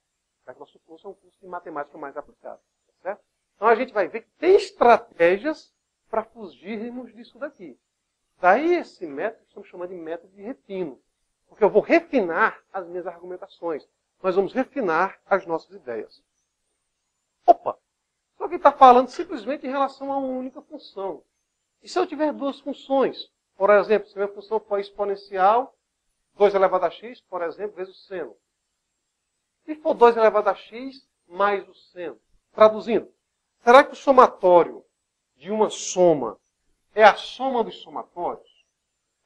Speaker 1: Porque nosso curso é um curso de matemática mais aplicada. Tá certo? Então, a gente vai ver que tem estratégias para fugirmos disso daqui. Daí esse método que estamos chamando de método de refino. Porque eu vou refinar as minhas argumentações. Nós vamos refinar as nossas ideias. Opa! Só que está falando simplesmente em relação a uma única função. E se eu tiver duas funções? Por exemplo, se a minha função for exponencial, 2 elevado a x, por exemplo, vezes o seno. Se for 2 elevado a x mais o seno. Traduzindo, será que o somatório de uma soma é a soma dos somatórios?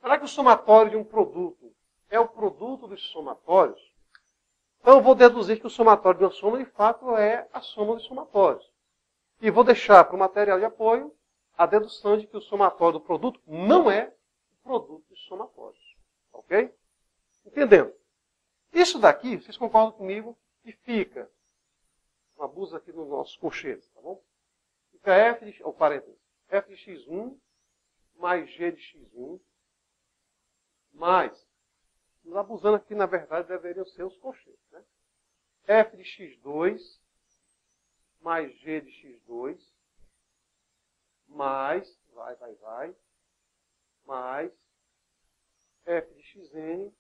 Speaker 1: Será que o somatório de um produto é o produto dos somatórios? Então eu vou deduzir que o somatório de uma soma, de fato, é a soma dos somatórios. E vou deixar para o material de apoio a dedução de que o somatório do produto não é o produto dos somatórios. Ok? Entendendo? Isso daqui, vocês concordam comigo, que fica, uma abuso aqui nos nossos colchetes, tá bom? Fica f de, f de x1 mais g de x1 mais, nos abusando aqui, na verdade, deveriam ser os colchetes, né? F de x2 mais g de x2 mais, vai, mais f de xn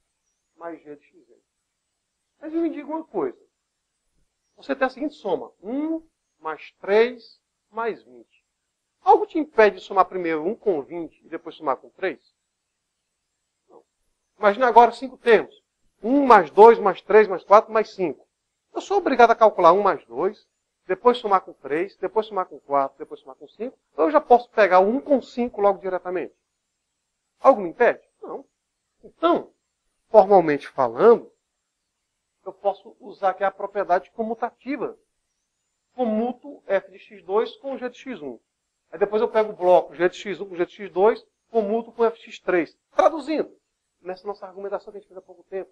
Speaker 1: mais g de xn. Mas me diga uma coisa. Você tem a seguinte soma. 1 mais 3 mais 20. Algo te impede de somar primeiro 1 com 20 e depois somar com 3? Não. Imagina agora 5 termos. 1 mais 2 mais 3 mais 4 mais 5. Eu sou obrigado a calcular 1 mais 2, depois somar com 3, depois somar com 4, depois somar com 5. Ou eu já posso pegar o 1 com 5 logo diretamente? Algo me impede? Não. Então, formalmente falando, eu posso usar aqui a propriedade comutativa. Comuto f de x2 com g de x1. Aí depois eu pego o bloco g de x1 com g de x2, comuto com f de x3. Traduzindo, nessa nossa argumentação que a gente fez há pouco tempo,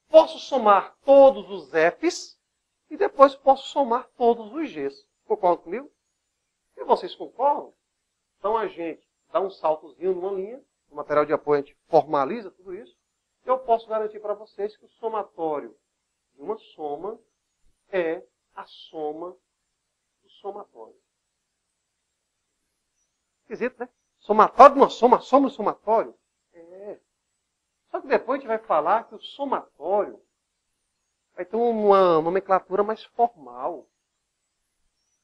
Speaker 1: posso somar todos os f's e depois posso somar todos os g's. Concordam comigo? E vocês concordam? Então a gente dá um saltozinho numa linha, no material de apoio a gente formaliza tudo isso, e eu posso garantir para vocês que o somatório de uma soma é a soma do somatório. Esquisito, né? Somatório de uma soma, soma do somatório? É. Só que depois a gente vai falar que o somatório vai ter uma nomenclatura mais formal,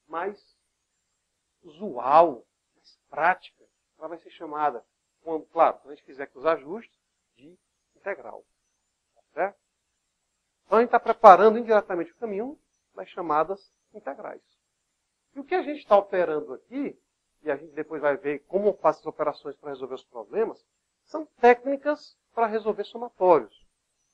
Speaker 1: mais usual, mais prática. Ela vai ser chamada, claro, quando a gente fizer aqui os ajustes, de integral. Certo? Então a gente está preparando indiretamente o caminho das chamadas integrais. E o que a gente está operando aqui, e a gente depois vai ver como faz as operações para resolver os problemas, são técnicas para resolver somatórios.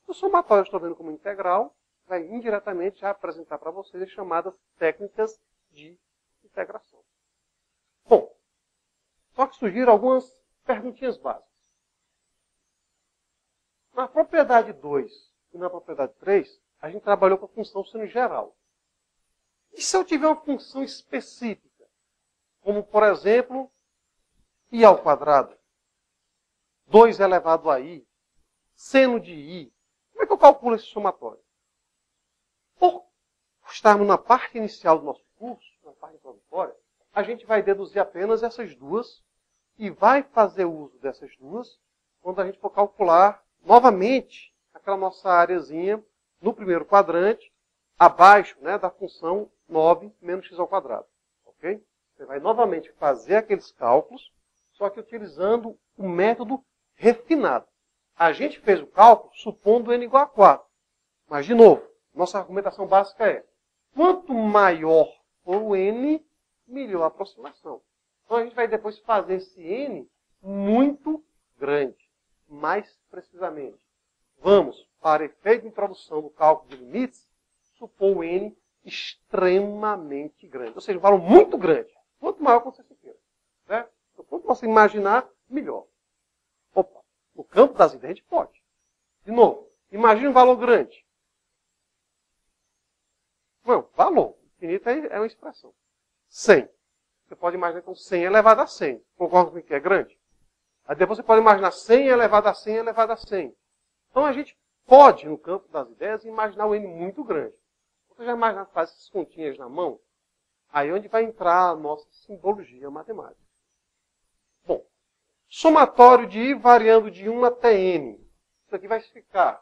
Speaker 1: O somatório eu estou vendo como integral, vai indiretamente já apresentar para vocês as chamadas técnicas de integração. Bom, só que surgiram algumas perguntinhas básicas. Na propriedade 2 e na propriedade 3, a gente trabalhou com a função seno geral. E se eu tiver uma função específica, como, por exemplo, i ao quadrado, 2 elevado a i, seno de i, como é que eu calculo esse somatório? Por estarmos na parte inicial do nosso curso, na parte introdutória, a gente vai deduzir apenas essas duas e vai fazer uso dessas duas quando a gente for calcular novamente aquela nossa areazinha no primeiro quadrante, abaixo, né, da função 9 menos x ao quadrado. Ok? Você vai novamente fazer aqueles cálculos, só que utilizando o método refinado. A gente fez o cálculo supondo n igual a 4. Mas, de novo, nossa argumentação básica é: quanto maior for o n, melhor a aproximação. Então a gente vai depois fazer esse n muito grande. Mais precisamente, vamos, para efeito de introdução do cálculo de limites, supor o n extremamente grande. Ou seja, um valor muito grande. Quanto maior você queira. Certo? Então, quanto você imaginar, melhor. Opa, no campo das ideias a gente pode. De novo, imagine um valor grande. Não, valor. Infinito é uma expressão. 100. Você pode imaginar que 100 elevado a 100. Concorda com que é grande? Aí depois você pode imaginar 100 elevado a 100 elevado a 100. Então a gente pode, no campo das ideias, imaginar o n muito grande. Você já imaginou fazer essas continhas na mão? Aí é onde vai entrar a nossa simbologia matemática. Bom, somatório de i variando de 1 até n. Isso aqui vai ficar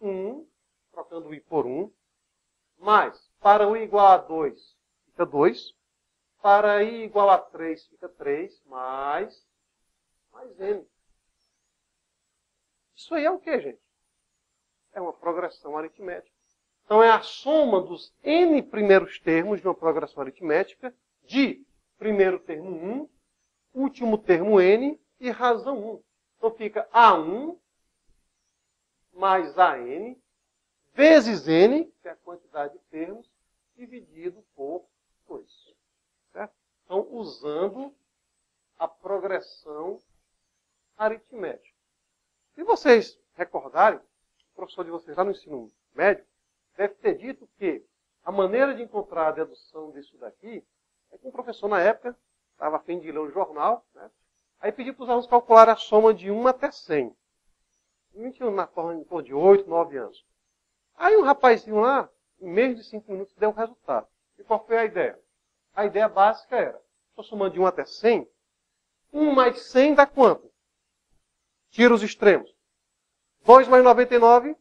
Speaker 1: 1, trocando o i por 1, mais, para o i igual a 2, fica 2. Para i igual a 3, fica 3, mais n. Isso aí é o que, gente? É uma progressão aritmética. Então, é a soma dos n primeiros termos de uma progressão aritmética de primeiro termo 1, último termo n e razão 1. Então, fica A1 mais AN vezes n, que é a quantidade de termos, dividido por 2. Certo? Então, usando a progressão aritmética. Se vocês recordarem, o professor de vocês lá no ensino médio deve ter dito que a maneira de encontrar a dedução disso daqui é que um professor na época estava a fim de ler um jornal, né? Aí pediu para os alunos calcular a soma de 1 até 100. Um tinha na torre de 8, 9 anos. Aí um rapazinho lá, em menos de 5 minutos, deu o resultado. E qual foi a ideia? A ideia básica era, estou somando de 1 até 100, 1 mais 100 dá quanto? Tira os extremos. 2 mais 99,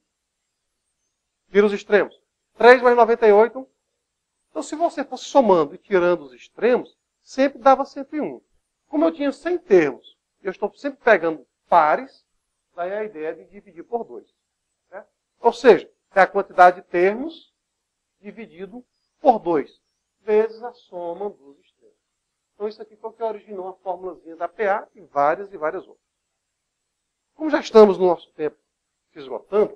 Speaker 1: tira os extremos. 3 mais 98. Então, se você fosse somando e tirando os extremos, sempre dava 101. Como eu tinha 100 termos, eu estou sempre pegando pares, daí a ideia de dividir por 2. Certo? Ou seja, é a quantidade de termos dividido por 2, vezes a soma dos extremos. Então, isso aqui foi o que originou a formulazinha da PA e várias outras. Como já estamos no nosso tempo se esgotando,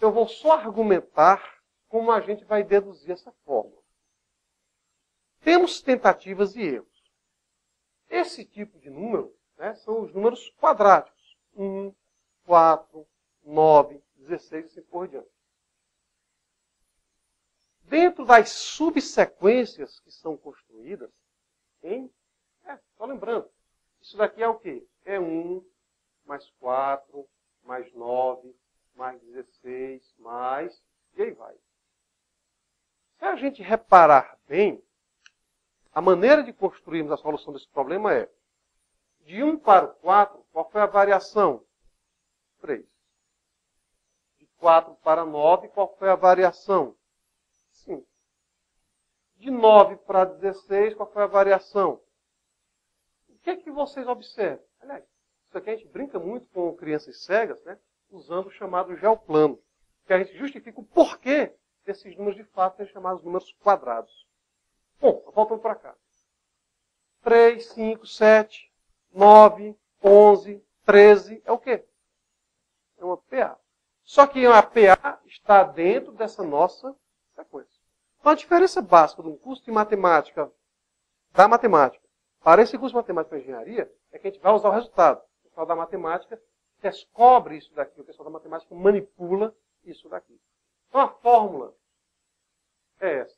Speaker 1: eu vou só argumentar como a gente vai deduzir essa fórmula. Temos tentativas e erros. Esse tipo de número, né, são os números quadráticos. 1, 4, 9, 16 e assim por diante. Dentro das subsequências que são construídas, só lembrando, isso daqui é o quê? É 1, mais 4, mais 9, mais 16, mais... E aí vai. Se a gente reparar bem, a maneira de construirmos a solução desse problema é, de 1 para o 4, qual foi a variação? 3. De 4 para 9, qual foi a variação? 5. De 9 para 16, qual foi a variação? O que é que vocês observam? Aliás, isso aqui a gente brinca muito com crianças cegas, né? Usando o chamado geoplano, que a gente justifica o porquê desses números de fato serem chamados números quadrados. Bom, voltando para cá. 3, 5, 7, 9, 11, 13, é o quê? É uma PA. Só que a PA está dentro dessa nossa sequência. Então, a diferença básica de um curso de matemática, da matemática, para esse curso de matemática e engenharia, é que a gente vai usar o resultado. O pessoal da matemática descobre isso daqui, o pessoal da matemática manipula isso daqui. Então, a fórmula é essa.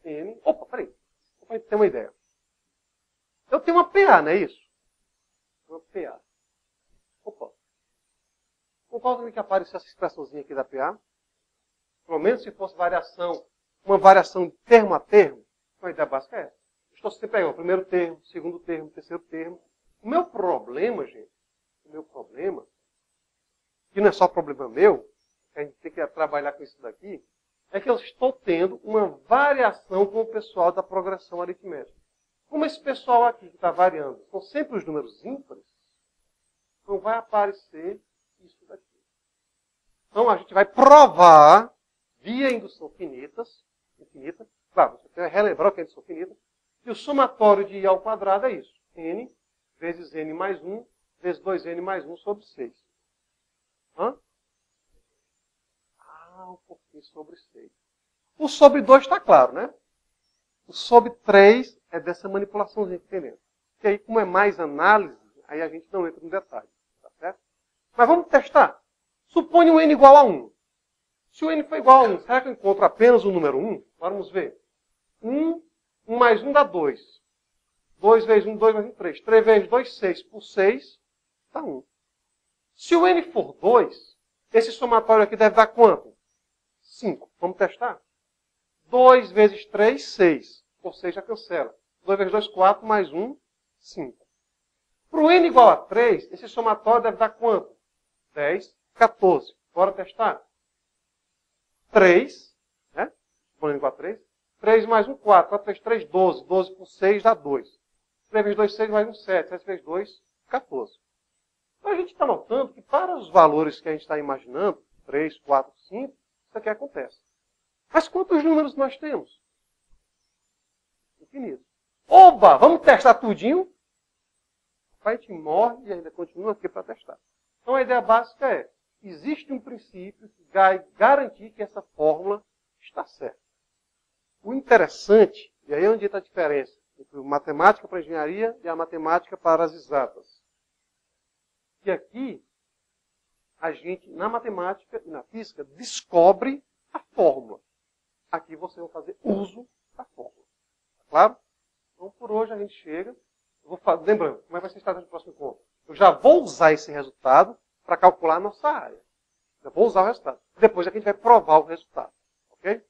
Speaker 1: N. Opa, peraí. Para a gente ter uma ideia. Eu tenho uma PA, não é isso? Uma PA. Opa. Concorda comigo que apareceu essa expressãozinha aqui da PA? Pelo menos se fosse variação, uma variação de termo a termo, a ideia básica é essa. Estou sempre pegando o primeiro termo, segundo termo, terceiro termo. O meu problema, gente, que não é só problema meu, que a gente tem que trabalhar com isso daqui, é que eu estou tendo uma variação com o pessoal da progressão aritmética. Como esse pessoal aqui que está variando são sempre os números ímpares, não vai aparecer isso daqui. Então a gente vai provar, via indução finita, claro, você tem que relembrar o que é indução finita, que o somatório de I ao quadrado é isso. N vezes N mais 1 vezes 2N mais 1 sobre 6. Um pouquinho sobre 6. O sobre 2 está claro, né? O sobre 3 é dessa manipulaçãozinha que tem dentro. Que aí, como é mais análise, aí a gente não entra no detalhe. Tá certo? Mas vamos testar. Suponha o N igual a 1. Se o N for igual a 1, será que eu encontro apenas o número 1? Vamos ver. 1 mais 1 dá 2. 2 vezes 1, 2 mais 1, 3. 3 vezes 2, 6. Por 6, dá 1. Se o N for 2, esse somatório aqui deve dar quanto? 5. Vamos testar? 2 vezes 3, 6. Por 6 já cancela. 2 vezes 2, 4. Mais 1, 5. Para o N igual a 3, esse somatório deve dar quanto? 10, 14. Bora testar? 3, né? Para o N igual a 3. 3 mais 1, 4. 4 vezes 3, 12. 12 por 6 dá 2. 3 vezes 2, 6. Mais 1, 7. 7 vezes 2, 14. Então a gente está notando que para os valores que a gente está imaginando, 3, 4, 5, isso aqui acontece. Mas quantos números nós temos? Infinito. Oba! Vamos testar tudinho? A gente morre e ainda continua aqui para testar. Então a ideia básica é, existe um princípio que vai garantir que essa fórmula está certa. O interessante, e aí é onde está a diferença entre a matemática para a engenharia e a matemática para as exatas. Que aqui, a gente, na matemática e na física, descobre a fórmula. Aqui vocês vão fazer uso da fórmula. Tá claro? Então, por hoje a gente chega. Lembrando, como é que vai ser a estratégia do próximo encontro? Eu já vou usar esse resultado para calcular a nossa área. Já vou usar o resultado. Depois aqui a gente vai provar o resultado. Ok?